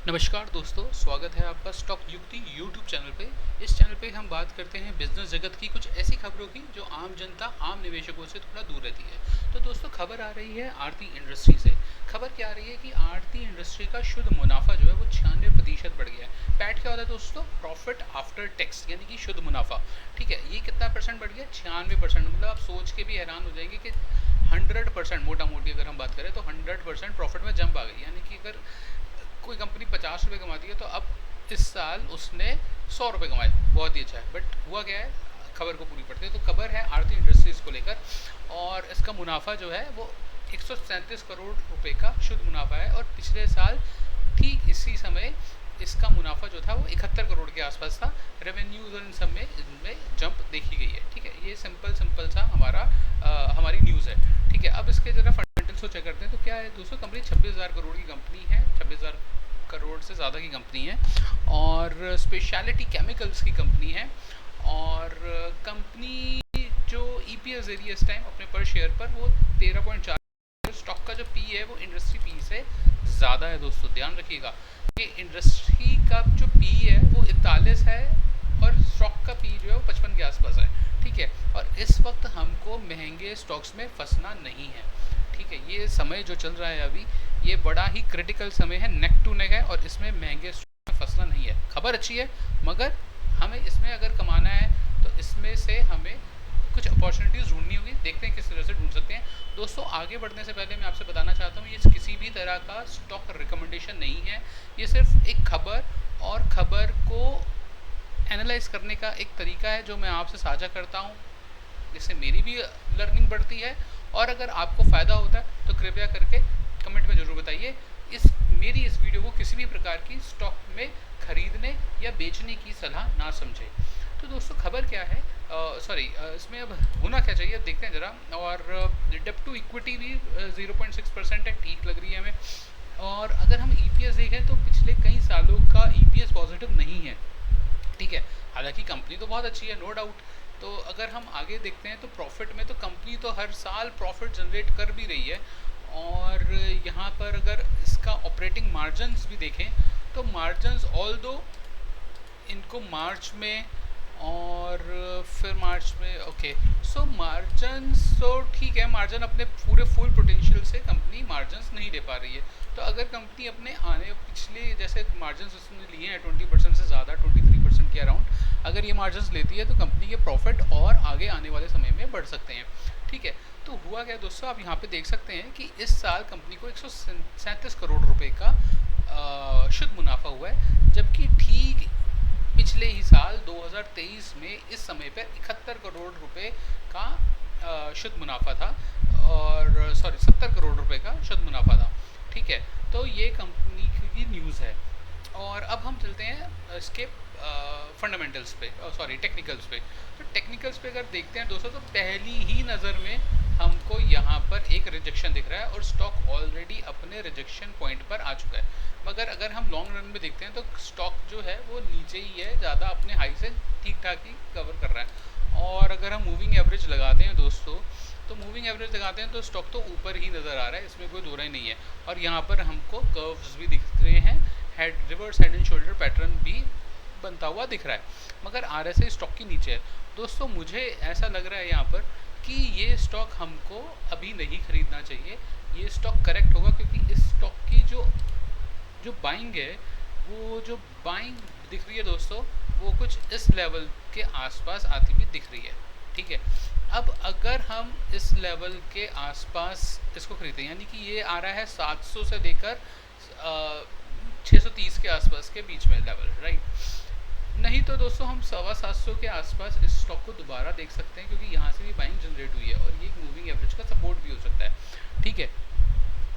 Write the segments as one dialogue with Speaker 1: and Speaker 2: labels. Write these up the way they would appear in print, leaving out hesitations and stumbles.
Speaker 1: नमस्कार दोस्तों, स्वागत है आपका स्टॉक युक्ति यूट्यूब चैनल पे। इस चैनल पे हम बात करते हैं बिजनेस जगत की कुछ ऐसी खबरों की जो आम जनता, आम निवेशकों से थोड़ा दूर रहती है। तो दोस्तों, खबर आ रही है आरती इंडस्ट्री से। खबर क्या आ रही है कि आरती इंडस्ट्री का शुद्ध मुनाफा जो है वो 96% बढ़ गया है। पैट क्या होता है दोस्तों? प्रॉफिट आफ्टर टैक्स, यानी कि शुद्ध मुनाफा। ठीक है, ये कितना परसेंट बढ़ गया? 96%। मतलब आप सोच के भी हैरान हो जाएंगे कि 100% मोटा मोटी अगर हम बात करें तो 100% प्रॉफिट में जंप आ गई। यानी कि अगर कोई कंपनी 50 रुपये कमाती है तो अब इस साल उसने 100 रुपये कमाए। बहुत ही अच्छा है। बट हुआ क्या है, खबर को पूरी पढ़ते हैं तो खबर है आरती इंडस्ट्रीज़ को लेकर, और इसका मुनाफा जो है वो 137 करोड़ रुपए का शुद्ध मुनाफा है। और पिछले साल ठीक इसी समय इसका मुनाफा जो था वो 71 करोड़ के आसपास था। रेवेन्यूज और इन सब में इनमें जंप देखी गई है। ठीक है, ये सिंपल सा हमारी न्यूज़ है। ठीक है, अब इसके ज़रा फंडामेंटल्स को चेक करते हैं। तो क्या है दोस्तों, कंपनी 26,000 करोड़ की कंपनी है, 26,000 करोड़ से ज़्यादा की कंपनी है, और स्पेशलिटी केमिकल्स की कंपनी है। और कंपनी जो ईपीएस दे रही है इस टाइम अपने पर शेयर पर वो 13.4। स्टॉक का जो पी है वो इंडस्ट्री पी से ज़्यादा है दोस्तों, ध्यान रखिएगा कि इंडस्ट्री का जो पी है वो 41 है और स्टॉक का पी जो है वो 55 के आसपास है। ठीक है, और इस वक्त हमको महंगे स्टॉक्स में फंसना नहीं है। ठीक है, ये समय जो चल रहा है अभी, ये बड़ा ही क्रिटिकल समय है, नेक टू नेक है, और इसमें महंगे स्टॉक में फंसना नहीं है। खबर अच्छी है, मगर हमें इसमें अगर कमाना है तो इसमें से हमें कुछ अपॉर्चुनिटीज़ ढूंढनी होगी। देखते हैं किस तरह से ढूंढ सकते हैं। दोस्तों, आगे बढ़ने से पहले मैं आपसे बताना चाहता हूँ, ये किसी भी तरह का स्टॉक रिकमेंडेशन नहीं है। ये सिर्फ एक खबर और खबर को एनालाइज करने का एक तरीका है जो मैं आपसे साझा करता हूँ। इससे मेरी भी लर्निंग बढ़ती है, और अगर आपको फ़ायदा होता है तो कृपया करके कमेंट में ज़रूर बताइए। मेरी इस वीडियो को किसी भी प्रकार की स्टॉक में खरीदने या बेचने की सलाह ना समझे। तो दोस्तों, खबर क्या है, इसमें अब होना क्या चाहिए देखते हैं ज़रा। और डेब्ट टू इक्विटी भी 0.6% है, ठीक लग रही है हमें। और अगर हम ईपीएस देखें तो पिछले कई सालों का ईपीएस पॉजिटिव नहीं है। ठीक है, हालांकि कंपनी तो बहुत अच्छी है, नो डाउट। तो अगर हम आगे देखते हैं तो प्रॉफिट में तो कंपनी तो हर साल प्रॉफिट जनरेट कर भी रही है। और यहाँ पर अगर इसका ऑपरेटिंग मार्जिन्स भी देखें तो मार्जिन्स ऑल दो इनको मार्च में और फिर मार्च में, ओके, सो मार्जिन्स तो ठीक है, मार्जिन अपने पूरे फुल पोटेंशियल से कंपनी मार्जिन्स नहीं दे पा रही है। तो अगर कंपनी अपने आने पिछले जैसे मार्जिन्स उसने लिए हैं 20% से ज़्यादा, 23% के अराउंड, अगर ये मार्जिन्स लेती है तो कंपनी के प्रॉफिट और आगे आने वाले समय में बढ़ सकते हैं। ठीक है, तो हुआ क्या दोस्तों, आप यहाँ पे देख सकते हैं कि इस साल कंपनी को 137 करोड़ रुपए का शुद्ध मुनाफा हुआ है, जबकि ठीक पिछले ही साल 2023 में इस समय पर 71 करोड़ रुपए का शुद्ध मुनाफा था, और 70 करोड़ रुपए का शुद्ध मुनाफा था। ठीक है, तो ये कंपनी की न्यूज़ है। और अब हम चलते हैं इसके फंडामेंटल्स पे, टेक्निकल्स पे। तो टेक्निकल्स पे अगर देखते हैं दोस्तों तो पहली ही नज़र में हमको यहाँ पर एक रिजेक्शन दिख रहा है, और स्टॉक ऑलरेडी अपने रिजेक्शन पॉइंट पर आ चुका है। मगर अगर हम लॉन्ग रन में देखते हैं तो स्टॉक जो है वो नीचे ही है, ज़्यादा अपने हाई से ठीक ठाक ही कवर कर रहा है। और अगर हम मूविंग एवरेज लगाते हैं दोस्तों, तो मूविंग एवरेज लगाते हैं तो स्टॉक तो ऊपर ही नज़र आ रहा है, इसमें कोई दो राय नहीं है। और यहाँ पर हमको कर्व्स भी दिख रहे हैं, reverse head and shoulder pattern भी बनता हुआ दिख रहा है। मगर आरएसआई स्टॉक के नीचे है। दोस्तों, मुझे ऐसा लग रहा है यहाँ पर कि ये स्टॉक हमको अभी नहीं खरीदना चाहिए। ये स्टॉक करेक्ट होगा, क्योंकि इस स्टॉक की जो बाइंग है, वो जो बाइंग दिख रही है दोस्तों, वो कुछ इस लेवल के आसपास आती हुई दिख रही है। ठीक है, अब अगर हम इस लेवल के आसपास इसको खरीदें, यानी कि ये आ रहा है 700 से लेकर 630 के आसपास के बीच में लेवल, राइट। नहीं तो दोस्तों हम 725 के आसपास इस स्टॉक को दोबारा देख सकते हैं, क्योंकि यहाँ से भी बाइंग जनरेट हुई है और ये एक मूविंग एवरेज का सपोर्ट भी हो सकता है। ठीक है,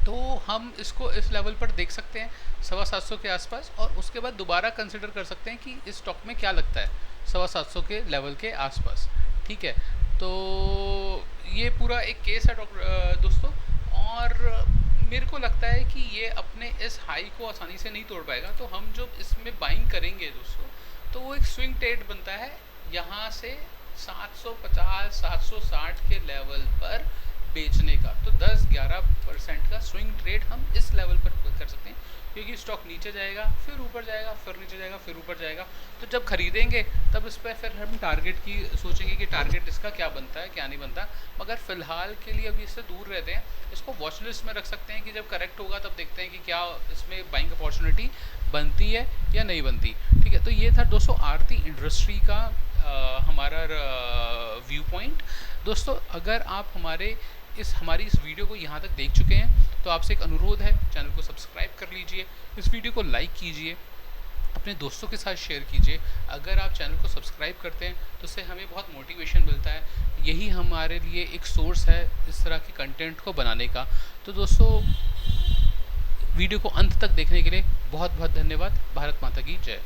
Speaker 1: तो हम इसको इस लेवल पर देख सकते हैं 725 के आसपास, और उसके बाद दोबारा कंसिडर कर सकते हैं कि इस स्टॉक में क्या लगता है 725 के लेवल के आसपास। ठीक है, तो ये पूरा एक केस है दोस्तों, और मेरे को लगता है कि ये अपने इस हाई को आसानी से नहीं तोड़ पाएगा। तो हम जो इसमें बाइंग करेंगे दोस्तों, तो वो एक स्विंग ट्रेड बनता है यहाँ से 750 760 के लेवल पर बेचने का। तो 10-11% का स्विंग ट्रेड हम इस लेवल पर कर सकते हैं। क्योंकि स्टॉक नीचे जाएगा, फिर ऊपर जाएगा, फिर नीचे जाएगा, फिर ऊपर जाएगा। तो जब खरीदेंगे तब इस पर फिर हम टारगेट की सोचेंगे कि टारगेट इसका क्या बनता है, क्या नहीं बनता। मगर फ़िलहाल के लिए अभी इससे दूर रहते हैं, इसको वॉच लिस्ट में रख सकते हैं कि जब करेक्ट होगा तब देखते हैं कि क्या इसमें बाइंग अपॉर्चुनिटी बनती है या नहीं बनती। ठीक है, तो ये था दोस्तों आरती इंडस्ट्री का हमारा व्यू पॉइंट। दोस्तों अगर आप हमारी इस वीडियो को यहाँ तक देख चुके हैं तो आपसे एक अनुरोध है, चैनल को सब्सक्राइब कर लीजिए, इस वीडियो को लाइक कीजिए, अपने दोस्तों के साथ शेयर कीजिए। अगर आप चैनल को सब्सक्राइब करते हैं तो उससे हमें बहुत मोटिवेशन मिलता है, यही हमारे लिए एक सोर्स है इस तरह के कंटेंट को बनाने का। तो दोस्तों वीडियो को अंत तक देखने के लिए बहुत बहुत धन्यवाद। भारत माता की जय।